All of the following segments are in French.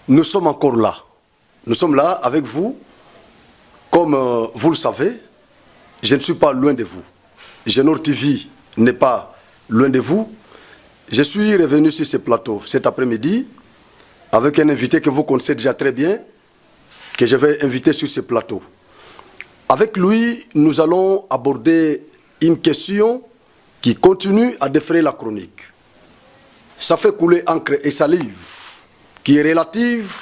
nous sommes encore là. Nous sommes là avec vous. Comme vous le savez, je ne suis pas loin de vous. Genor TV n'est pas loin de vous. Je suis revenu sur ce plateau cet après-midi avec un invité que vous connaissez déjà très bien, que je vais inviter sur ce plateau. Avec lui, nous allons aborder une question qui continue à défrayer la chronique. Ça fait couler encre et salive, qui est relative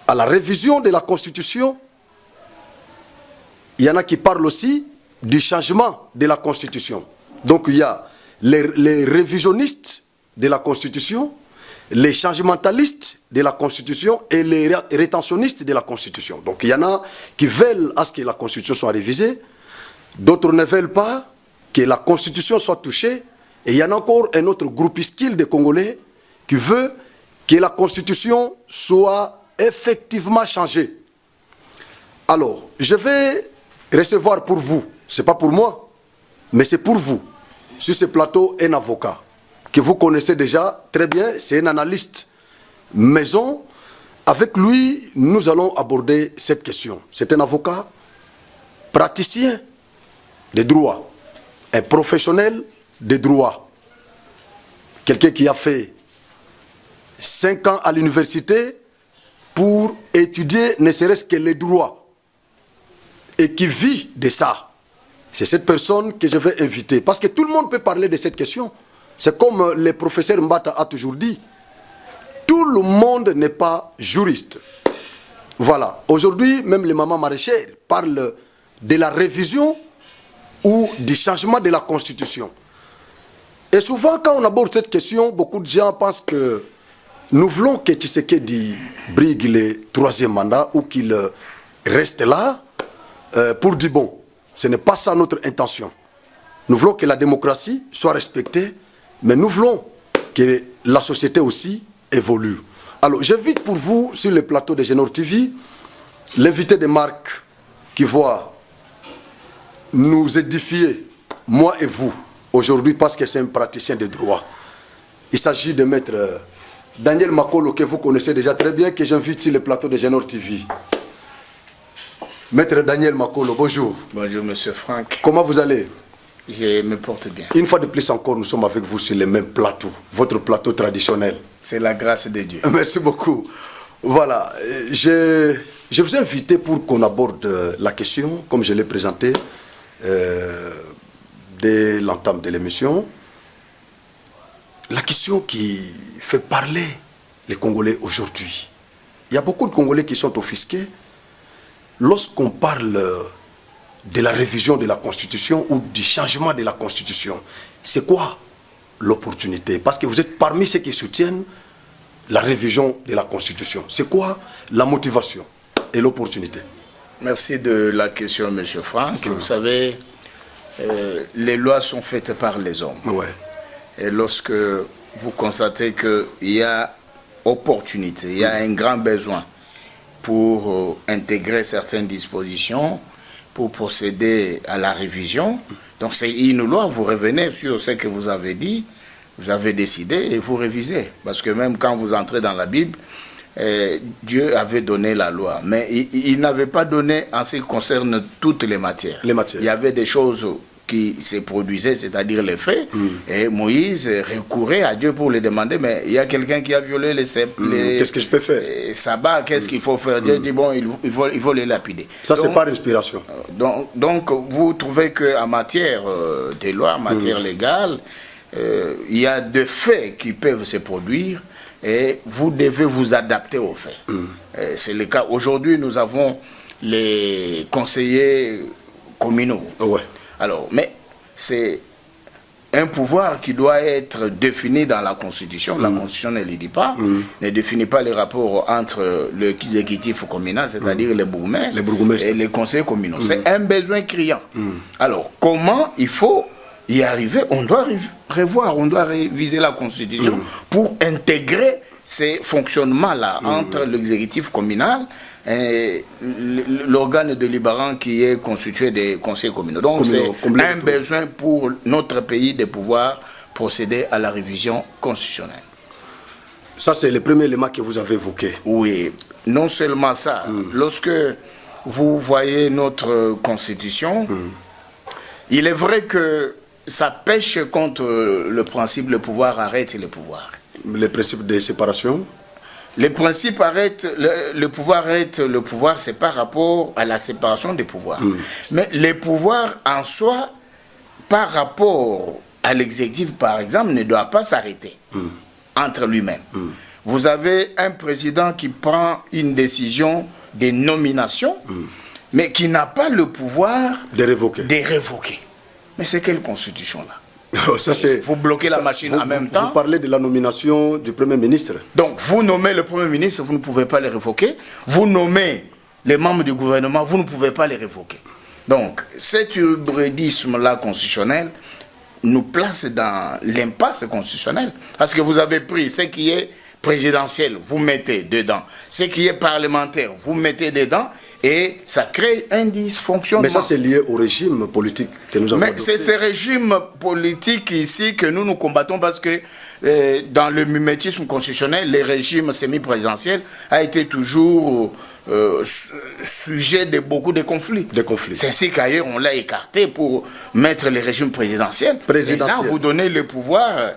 à la révision de la Constitution. Il y en a qui parlent aussi du changement de la Constitution. Donc il y a les révisionnistes de la Constitution, les changementalistes de la Constitution et les rétentionnistes de la Constitution. Donc il y en a qui veulent à ce que la Constitution soit révisée, d'autres ne veulent pas que la Constitution soit touchée, et il y en a encore un autre groupuscule de Congolais qui veut que la Constitution soit effectivement changée. Alors, je vais recevoir pour vous, ce n'est pas pour moi, mais c'est pour vous, sur ce plateau, un avocat que vous connaissez déjà très bien, c'est un analyste maison. Avec lui, nous allons aborder cette question. C'est un avocat praticien de droit, un professionnel de droit, quelqu'un qui a fait 5 ans à l'université pour étudier ne serait-ce que les droits et qui vit de ça. C'est cette personne que je vais inviter. Parce que tout le monde peut parler de cette question. C'est comme le professeur Mbata a toujours dit. Tout le monde n'est pas juriste. Voilà. Aujourd'hui, même les mamans maraîchères parlent de la révision ou du changement de la Constitution. Et souvent, quand on aborde cette question, beaucoup de gens pensent que nous voulons que Tshisekedi brigue le 3e mandat ou qu'il reste là pour du bon. Ce n'est pas ça notre intention. Nous voulons que la démocratie soit respectée, mais nous voulons que la société aussi évolue. Alors, j'invite pour vous, sur le plateau de Genor TV, l'invité de Marc qui va nous édifier, moi et vous, aujourd'hui, parce que c'est un praticien de droit. Il s'agit de maître Daniel Makolo, que vous connaissez déjà très bien, que j'invite sur le plateau de Genor TV. Maître Daniel Makolo, bonjour. Bonjour, monsieur Franck. Comment vous allez? Je me porte bien. Une fois de plus encore, nous sommes avec vous sur le même plateau, votre plateau traditionnel. C'est la grâce de Dieu. Merci beaucoup. Voilà, je vous ai invité pour qu'on aborde la question, comme je l'ai présentée dès l'entame de l'émission. La question qui fait parler les Congolais aujourd'hui. Il y a beaucoup de Congolais qui sont offusqués lorsqu'on parle de la révision de la Constitution ou du changement de la Constitution. C'est quoi l'opportunité? Parce que vous êtes parmi ceux qui soutiennent la révision de la Constitution. C'est quoi la motivation et l'opportunité? Merci de la question, monsieur Franck. Vous savez, les lois sont faites par les hommes. Ouais. Et lorsque vous constatez qu'il y a opportunité, il y a un grand besoin pour intégrer certaines dispositions, pour procéder à la révision. Donc c'est une loi, vous revenez sur ce que vous avez dit, vous avez décidé et vous révisez. Parce que même quand vous entrez dans la Bible, Dieu avait donné la loi. Mais il n'avait pas donné en ce qui concerne toutes les matières. Il y avait des choses qui se produisaient, c'est-à-dire les faits, et Moïse recourait à Dieu pour les demander, mais il y a quelqu'un qui a violé les qu'est-ce que je peux faire? Sabbat, qu'est-ce qu'il faut faire? Dieu dit, bon, il faut les lapider. Ça, c'est pas l'inspiration. Donc, vous trouvez qu'en matière des lois, en matière légale, il y a des faits qui peuvent se produire, et vous devez vous adapter aux faits. C'est le cas. Aujourd'hui, nous avons les conseillers communaux. Ouais. Alors, mais c'est un pouvoir qui doit être défini dans la Constitution. La Constitution ne le dit pas, ne définit pas les rapports entre l'exécutif communal, c'est-à-dire les bourgmestres et les conseils communaux. C'est un besoin criant. Alors, comment il faut y arriver? On doit revoir, on doit réviser la Constitution pour intégrer ces fonctionnements-là entre l'exécutif communal et l'organe délibérant qui est constitué des conseils communaux. Donc c'est un besoin pour notre pays de pouvoir procéder à la révision constitutionnelle. Ça, c'est le premier élément que vous avez évoqué. Oui, non seulement ça. Lorsque vous voyez notre constitution, il est vrai que ça pêche contre le principe le pouvoir arrête le pouvoir. Le principe de séparation. Le principe arrête, le pouvoir arrête le pouvoir, c'est par rapport à la séparation des pouvoirs. Mais les pouvoirs en soi, par rapport à l'exécutif, par exemple, ne doivent pas s'arrêter entre lui-même. Vous avez un président qui prend une décision de nomination, mais qui n'a pas le pouvoir de révoquer. Mais c'est quelle constitution-là? Ça, vous bloquez la machine en même temps. Vous parlez de la nomination du Premier ministre. Donc, vous nommez le Premier ministre, vous ne pouvez pas le révoquer. Vous nommez les membres du gouvernement, vous ne pouvez pas les révoquer. Donc, cet hybridisme-là constitutionnel nous place dans l'impasse constitutionnelle. Parce que vous avez pris ce qui est présidentiel, vous mettez dedans. Ce qui est parlementaire, vous mettez dedans. Et ça crée un dysfonctionnement. Mais ça, c'est lié au régime politique que nous avons adopté. Mais c'est ce régime politique ici que nous combattons parce que dans le mimétisme constitutionnel, le régime semi-présidentiel a été toujours sujet de beaucoup de conflits. C'est ainsi qu'ailleurs, on l'a écarté pour mettre le régime présidentiel. Et là, vous donnez le pouvoir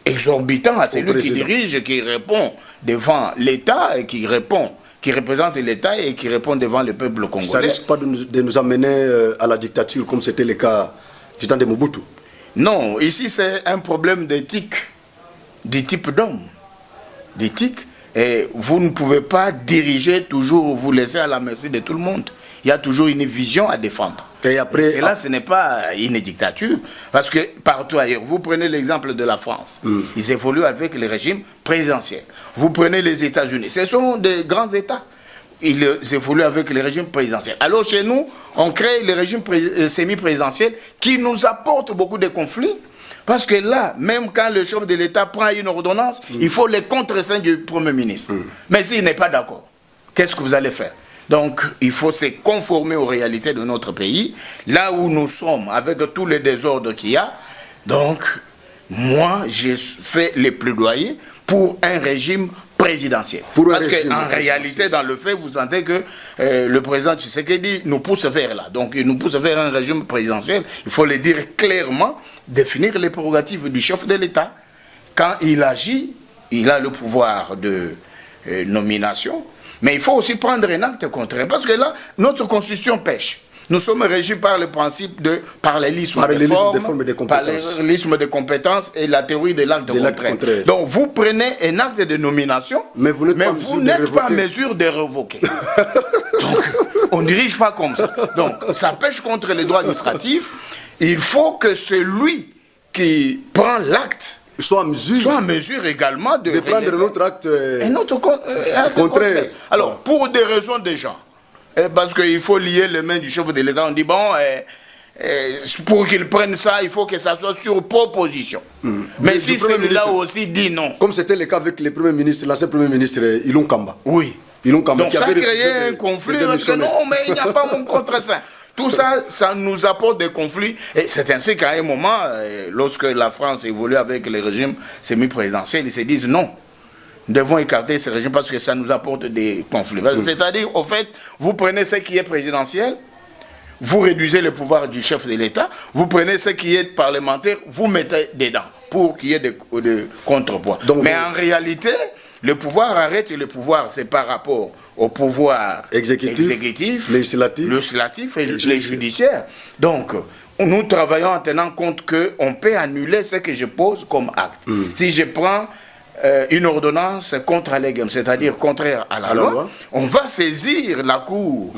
exorbitant à celui qui dirige, qui répond devant l'État et qui représente l'État et qui répond devant le peuple congolais. Ça risque pas de nous amener à la dictature comme c'était le cas du temps de Mobutu? Non, ici c'est un problème d'éthique, du type d'homme, d'éthique. Et vous ne pouvez pas diriger toujours, vous laisser à la merci de tout le monde. Il y a toujours une vision à défendre. Et après, et là, ce n'est pas une dictature, parce que partout ailleurs, vous prenez l'exemple de la France, ils évoluent avec le régime présidentiel. Vous prenez les États-Unis, ce sont des grands États, ils évoluent avec le régime présidentiel. Alors chez nous, on crée le régime semi-présidentiel qui nous apporte beaucoup de conflits, parce que là, même quand le chef de l'État prend une ordonnance, il faut les contre-seins du Premier ministre. Mais s'il n'est pas d'accord, qu'est-ce que vous allez faire? Donc, il faut se conformer aux réalités de notre pays, là où nous sommes, avec tous les désordres qu'il y a. Donc, moi, j'ai fait les plaidoyers pour un régime présidentiel. Parce qu'en réalité, dans le fait, vous sentez que le président Tshisekedi nous pousse vers là. Donc, il nous pousse vers un régime présidentiel. Il faut le dire clairement, définir les prérogatives du chef de l'État. Quand il agit, il a le pouvoir de nomination. Mais il faut aussi prendre un acte contraire. Parce que là, notre constitution pêche. Nous sommes régis par le principe de parallélisme des formes, parallélisme de compétences et la théorie de l'acte contraire. Donc vous prenez un acte de nomination, mais vous n'êtes pas en mesure de révoquer. Donc on ne dirige pas comme ça. Donc ça pêche contre les droits administratifs. Il faut que celui qui prend l'acte soit en mesure également de prendre notre acte contraire. Alors, pour des raisons de genre, parce qu'il faut lier les mains du chef de l'État, on dit, bon, pour qu'il prenne ça, il faut que ça soit sur proposition. Mais si celui-là aussi dit non. Comme c'était le cas avec le Premier ministre, l'ancien Premier ministre, Ilon Kamba. Oui. Donc ça a créé un conflit, parce que non, mais il n'y a pas mon contre-saint. Tout ça, ça nous apporte des conflits. Et c'est ainsi qu'à un moment, lorsque la France évolue avec le régime semi-présidentiel, ils se disent non, nous devons écarter ce régime parce que ça nous apporte des conflits. C'est-à-dire, au fait, vous prenez ce qui est présidentiel, vous réduisez le pouvoir du chef de l'État, vous prenez ce qui est parlementaire, vous mettez dedans pour qu'il y ait des contrepoids. Mais en réalité, le pouvoir arrête, le pouvoir, c'est par rapport au pouvoir exécutif, législatif et judiciaire. Donc, nous travaillons en tenant compte qu'on peut annuler ce que je pose comme acte. Si je prends une ordonnance contre allégum, c'est-à-dire contraire à la loi, on va saisir la Cour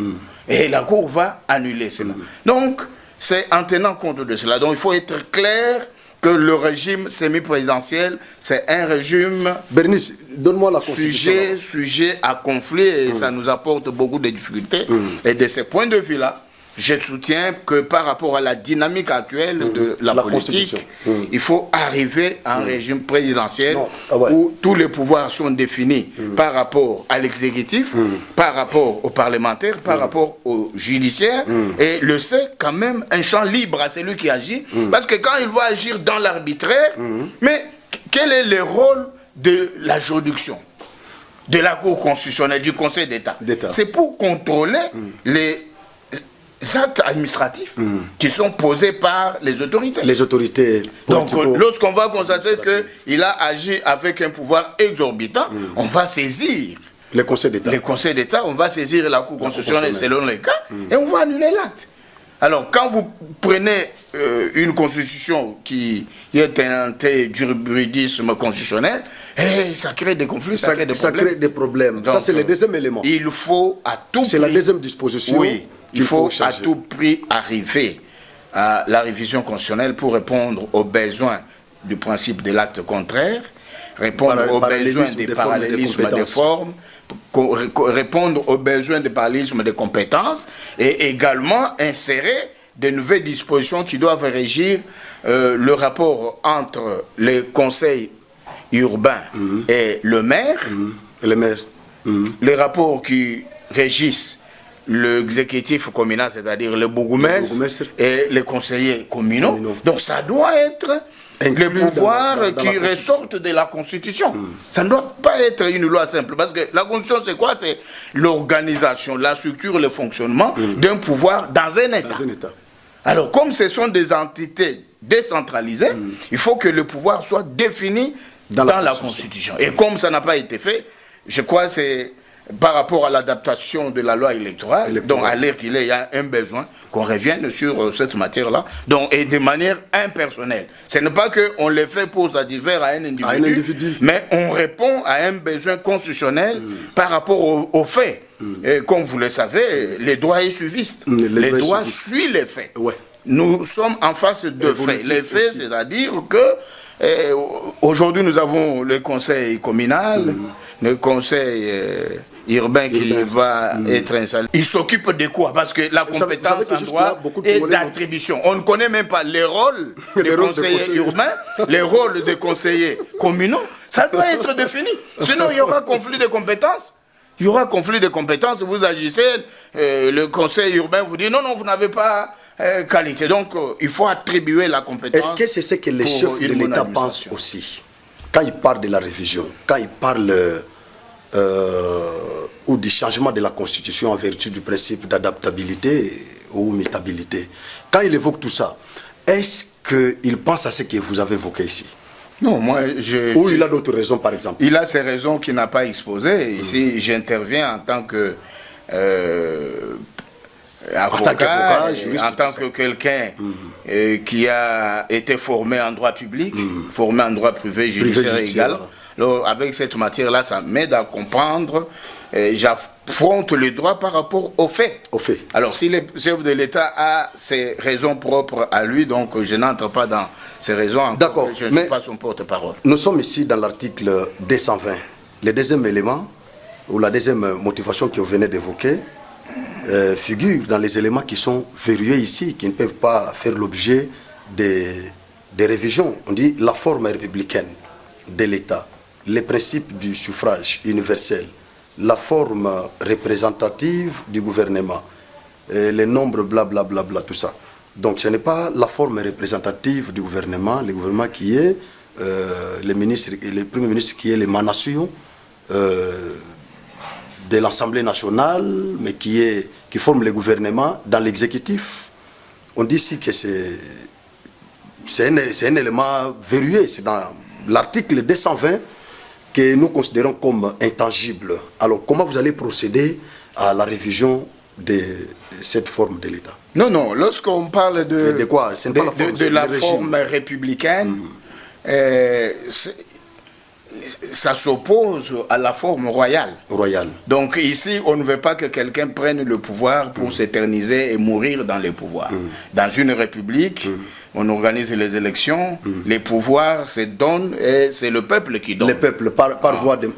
et la Cour va annuler cela. Donc, c'est en tenant compte de cela. Donc, il faut être clair que le régime semi-présidentiel, c'est un régime Bernice, donne-moi la constitution. Sujet à conflit et ça nous apporte beaucoup de difficultés. Et de ce point de vue-là, je soutiens que par rapport à la dynamique actuelle de la politique, il faut arriver à un régime présidentiel où tous les pouvoirs sont définis par rapport à l'exécutif, par rapport aux parlementaires, par rapport au judiciaire, et c'est quand même un champ libre à celui qui agit, parce que quand il va agir dans l'arbitraire, mais quel est le rôle de la juridiction, de la Cour constitutionnelle, du Conseil d'État. C'est pour contrôler les actes administratifs qui sont posés par les autorités. Les autorités. Donc, lorsqu'on va constater qu'il a agi avec un pouvoir exorbitant, on va saisir les conseils d'État. Les conseils d'État, on va saisir la Cour constitutionnelle selon les cas et on va annuler l'acte. Alors, quand vous prenez une constitution qui est un juridisme constitutionnel, ça crée des conflits, ça crée des problèmes. Ça crée des problèmes. Donc, ça, c'est le deuxième élément. Il faut à tout prix... C'est la deuxième disposition. Oui, il faut à tout prix arriver à la révision constitutionnelle pour répondre aux besoins du principe de l'acte contraire, répondre aux besoins des parallélismes des formes, répondre aux besoins des parallélismes des compétences et également insérer de nouvelles dispositions qui doivent régir le rapport entre les conseils urbains et le maire, les rapports qui régissent l'exécutif communal, c'est-à-dire le bourgmestre et les conseillers communaux. Donc ça doit être les pouvoirs qui ressortent de la Constitution. Ça ne doit pas être une loi simple. Parce que la Constitution, c'est quoi? C'est l'organisation, la structure, le fonctionnement d'un pouvoir dans un État. Alors, comme ce sont des entités décentralisées, il faut que le pouvoir soit défini dans la Constitution. Et comme ça n'a pas été fait, je crois que c'est par rapport à l'adaptation de la loi électorale, donc à l'ère qu'il y a un besoin qu'on revienne sur cette matière-là, et de manière impersonnelle. Ce n'est pas qu'on le fait pour satisfaire à un individu, mais on répond à un besoin constitutionnel par rapport aux faits. Et comme vous le savez, les droits est suiviste. Les droits suivent les faits. Nous sommes en face de faits. Les faits, c'est-à-dire que aujourd'hui nous avons le conseil communal, le conseil urbain qui va être installé. Il s'occupe de quoi? Parce que la compétence en droit est d'attribution. On ne connaît même pas les rôles des conseillers urbains, les rôles des conseillers communaux. Ça doit être défini. Sinon, il y aura conflit de compétences. Il y aura conflit de compétences. Vous agissez, le conseil urbain vous dit non, vous n'avez pas qualité. Donc, il faut attribuer la compétence. Est-ce que c'est ce que les chefs de l'État pensent aussi? Quand ils parlent de la révision, quand ils parlent ou du changement de la Constitution en vertu du principe d'adaptabilité ou mutabilité, quand ils évoquent tout ça, est-ce qu'ils pensent à ce que vous avez évoqué ici? Non, moi, Ou il a d'autres raisons, par exemple? Il a ces raisons qu'il n'a pas exposées. Ici, j'interviens en tant que avocat, en tant que quelqu'un qui a été formé en droit public, formé en droit privé, judiciaire égal. Alors, avec cette matière-là, ça m'aide à comprendre. J'affronte le droit par rapport aux faits. Alors, si le chef de l'État a ses raisons propres à lui, donc je n'entre pas dans ces raisons. D'accord. Je ne suis pas son porte-parole. Nous sommes ici dans l'article 220. Le deuxième élément, ou la deuxième motivation que vous venez d'évoquer, figure dans les éléments qui sont verrouillés ici, qui ne peuvent pas faire l'objet des révisions. On dit la forme républicaine de l'État, les principes du suffrage universel, la forme représentative du gouvernement, les nombres blablabla, tout ça. Donc ce n'est pas la forme représentative du gouvernement, le gouvernement qui est le ministre et le premier ministre qui est l'émanation de l'Assemblée nationale, mais qui forme le gouvernement dans l'exécutif. On dit ici que c'est un élément verrouillé, c'est dans l'article 220 que nous considérons comme intangible. Alors comment vous allez procéder à la révision de cette forme de l'État? Non, lorsqu'on parle de quoi? de la forme républicaine, ça s'oppose à la forme royale. Donc ici, on ne veut pas que quelqu'un prenne le pouvoir pour s'éterniser et mourir dans le pouvoir. Dans une république, on organise les élections, les pouvoirs se donnent et c'est le peuple qui donne. Le peuple, par voie des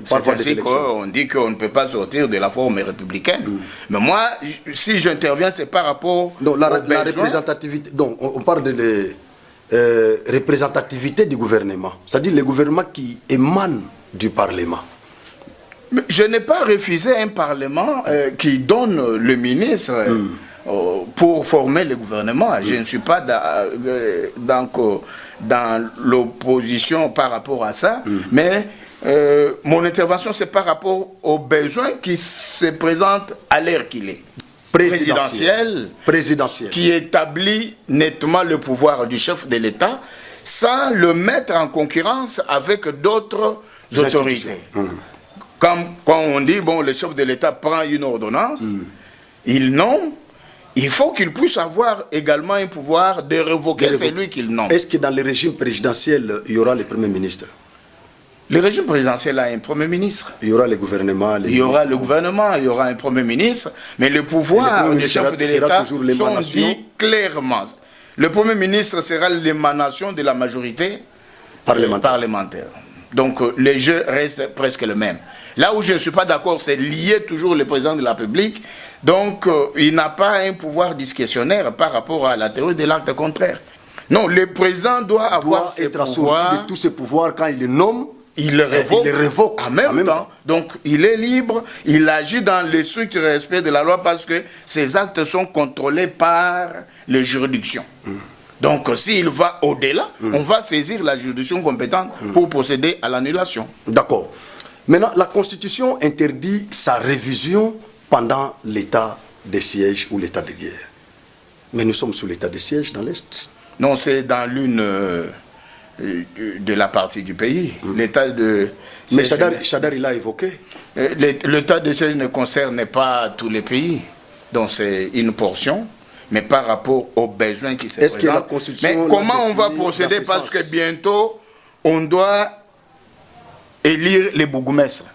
élections. On dit qu'on ne peut pas sortir de la forme républicaine. Mais moi, si j'interviens, c'est par rapport donc, la représentativité. Donc, on parle de représentativité du gouvernement. C'est-à-dire le gouvernement qui émane du Parlement. Mais je n'ai pas refusé un Parlement qui donne le ministre pour former le gouvernement. Je ne suis pas dans l'opposition par rapport à ça, mais mon intervention, c'est par rapport aux besoins qui se présentent à l'ère qu'il est. Présidentielle, qui établit nettement le pouvoir du chef de l'État sans le mettre en concurrence avec d'autres autorités. Quand on dit, bon, le chef de l'État prend une ordonnance, il faut qu'il puisse avoir également un pouvoir de révoquer celui qu'il nomme. Est-ce que dans le régime présidentiel, il y aura le Premier ministre? Le régime présidentiel a un Premier ministre. Il y aura le gouvernement. Il y aura le gouvernement, il y aura un Premier ministre, mais le pouvoir du chef de l'État sont dit clairement. Le Premier ministre sera l'émanation de la majorité parlementaire. Donc les jeux restent presque le même. Là où je ne suis pas d'accord, c'est lier toujours le président de la République. Donc il n'a pas un pouvoir discrétionnaire par rapport à la théorie de l'acte contraire. Non, le président doit être assorti de tous ses pouvoirs quand il les nomme. Il le révoque en même temps. Donc, il est libre, il agit dans le strict respect de la loi parce que ses actes sont contrôlés par les juridictions. Donc, s'il va au-delà, on va saisir la juridiction compétente pour procéder à l'annulation. D'accord. Maintenant, la Constitution interdit sa révision pendant l'état de siège ou l'état de guerre. Mais nous sommes sous l'état de siège dans l'Est. Non, c'est dans l'une... de la partie du pays. L'état de... Mais Chadar, il l'a évoqué. L'état de siège ne concerne pas tous les pays. Donc c'est une portion, mais par rapport aux besoins qui se présentent. Que la Constitution... Mais comment on va procéder? Parce que bientôt, on doit élire les bourgmestres.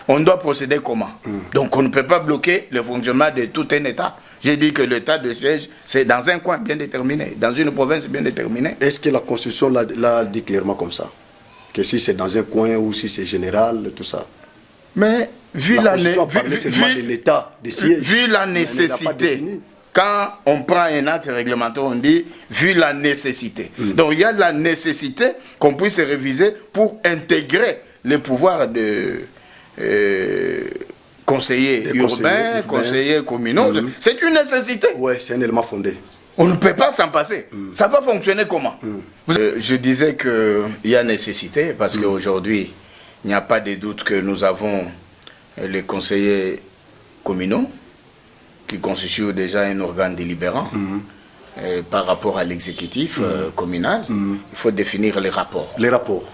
On doit procéder comment? Donc on ne peut pas bloquer le fonctionnement de tout un État. J'ai dit que l'état de siège, c'est dans un coin bien déterminé, dans une province bien déterminée. Est-ce que la Constitution l'a dit clairement comme ça? Que si c'est dans un coin ou si c'est général, tout ça? Mais vu la nécessité, quand on prend un acte réglementaire, on dit vu la nécessité. Donc il y a la nécessité qu'on puisse réviser pour intégrer les pouvoirs de... conseillers urbains, conseillers communaux, c'est une nécessité. Oui, c'est un élément fondé. On ne peut pas s'en passer. Ça va fonctionner comment? Je disais qu'il y a nécessité, parce qu'aujourd'hui, il n'y a pas de doute que nous avons les conseillers communaux, qui constituent déjà un organe délibérant par rapport à l'exécutif communal. Il faut définir les rapports. Les rapports.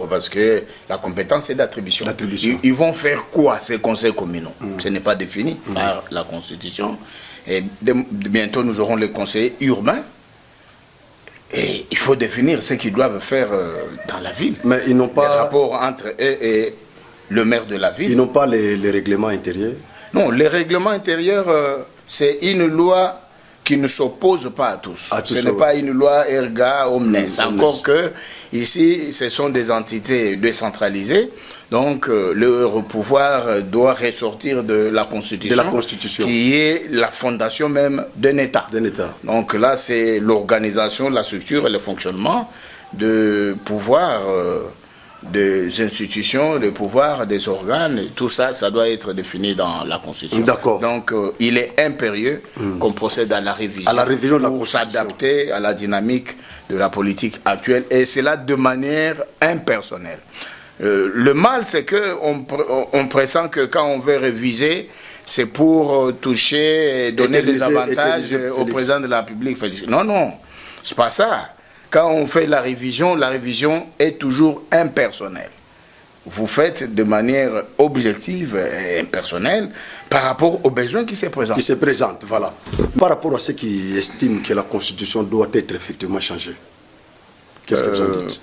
Parce que la compétence est d'attribution. Ils vont faire quoi ces conseils communaux? Ce n'est pas défini par la Constitution. Et bientôt nous aurons les conseillers urbains. Et il faut définir ce qu'ils doivent faire dans la ville. Mais ils n'ont pas... Les rapports entre eux et le maire de la ville. Ils n'ont pas les règlements intérieurs? Non, les règlements intérieurs, c'est une loi qui ne s'oppose pas à tous. Ce n'est pas une loi erga omnes. Encore que, ici, ce sont des entités décentralisées. Donc, leur pouvoir doit ressortir de la Constitution, qui est la fondation même d'un État. Donc là, c'est l'organisation, la structure et le fonctionnement de pouvoir des institutions, le pouvoir des organes. Tout ça, ça doit être défini dans la Constitution. D'accord. Donc, il est impérieux qu'on procède à la révision, pour s'adapter à la dynamique de la politique actuelle, et cela de manière impersonnelle. Le mal, c'est qu'on pressent que quand on veut réviser, c'est pour toucher et donner des avantages au président de la République. Non, non, c'est pas ça. Quand on fait la révision est toujours impersonnelle. Vous faites de manière objective et impersonnelle par rapport aux besoins qui se présentent. Qui se présentent, voilà. Par rapport à ceux qui estiment que la Constitution doit être effectivement changée, qu'est-ce que vous en dites?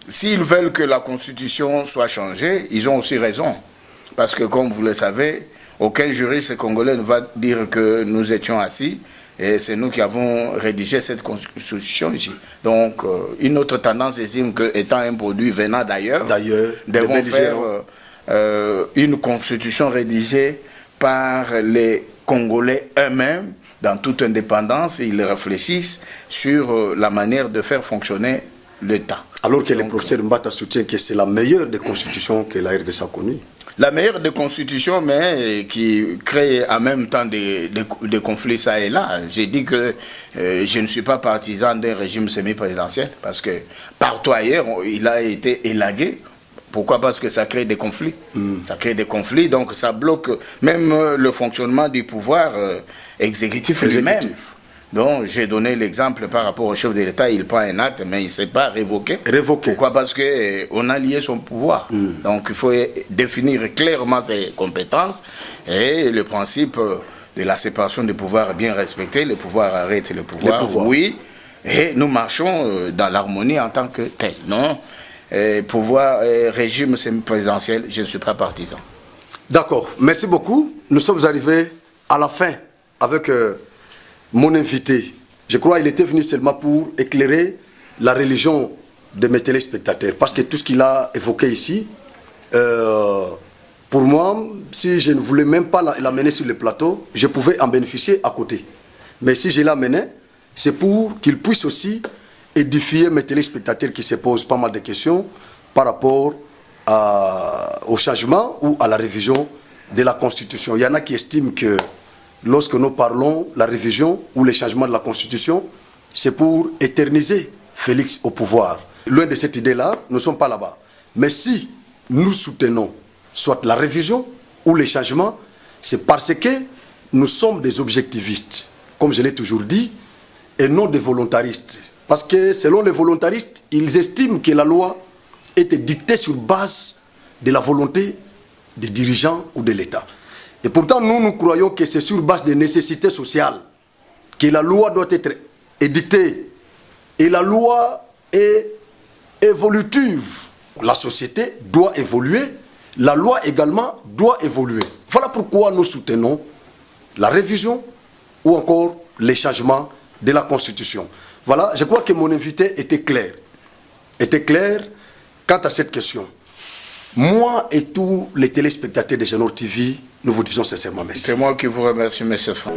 S'ils veulent que la Constitution soit changée, ils ont aussi raison. Parce que, comme vous le savez, aucun juriste congolais ne va dire que nous étions assis et c'est nous qui avons rédigé cette Constitution ici. Donc, une autre tendance estime qu'étant un produit venant d'ailleurs, devons faire une Constitution rédigée par les Congolais eux-mêmes, dans toute indépendance, ils réfléchissent sur la manière de faire fonctionner l'État. Alors que le professeur Mbata soutient que c'est la meilleure des constitutions que la RDC a connue. La meilleure des constitutions, mais qui crée en même temps des conflits ça et là. J'ai dit que je ne suis pas partisan d'un régime semi-présidentiel, parce que partout ailleurs, il a été élagué Pourquoi? Parce que ça crée des conflits. Ça crée des conflits, donc ça bloque même le fonctionnement du pouvoir exécutif lui-même. Donc, j'ai donné l'exemple par rapport au chef de l'État, il prend un acte, mais il ne s'est pas révoqué. Pourquoi? Parce qu'on a lié son pouvoir. Donc, il faut définir clairement ses compétences et le principe de la séparation des pouvoirs bien respecté. Le pouvoir arrête le pouvoir, oui, et nous marchons dans l'harmonie en tant que tel. Non, pouvoir, régime semi-présidentiel, je ne suis pas partisan. D'accord, merci beaucoup. Nous sommes arrivés à la fin avec... mon invité, je crois qu'il était venu seulement pour éclairer la religion de mes téléspectateurs. Parce que tout ce qu'il a évoqué ici, pour moi, si je ne voulais même pas l'amener sur le plateau, je pouvais en bénéficier à côté. Mais si je l'amenais, c'est pour qu'il puisse aussi édifier mes téléspectateurs qui se posent pas mal de questions par rapport au changement ou à la révision de la Constitution. Il y en a qui estiment que lorsque nous parlons de la révision ou le changement de la Constitution, c'est pour éterniser Félix au pouvoir. Loin de cette idée-là, nous ne sommes pas là-bas. Mais si nous soutenons soit la révision ou les changements, c'est parce que nous sommes des objectivistes, comme je l'ai toujours dit, et non des volontaristes. Parce que selon les volontaristes, ils estiment que la loi était dictée sur base de la volonté des dirigeants ou de l'État. Et pourtant, nous croyons que c'est sur base des nécessités sociales que la loi doit être édictée. Et la loi est évolutive. La société doit évoluer. La loi également doit évoluer. Voilà pourquoi nous soutenons la révision ou encore les changements de la Constitution. Voilà, je crois que mon invité était clair. Quant à cette question. Moi et tous les téléspectateurs de Genor TV, nous vous disons sincèrement merci. C'est moi qui vous remercie, M. Franck.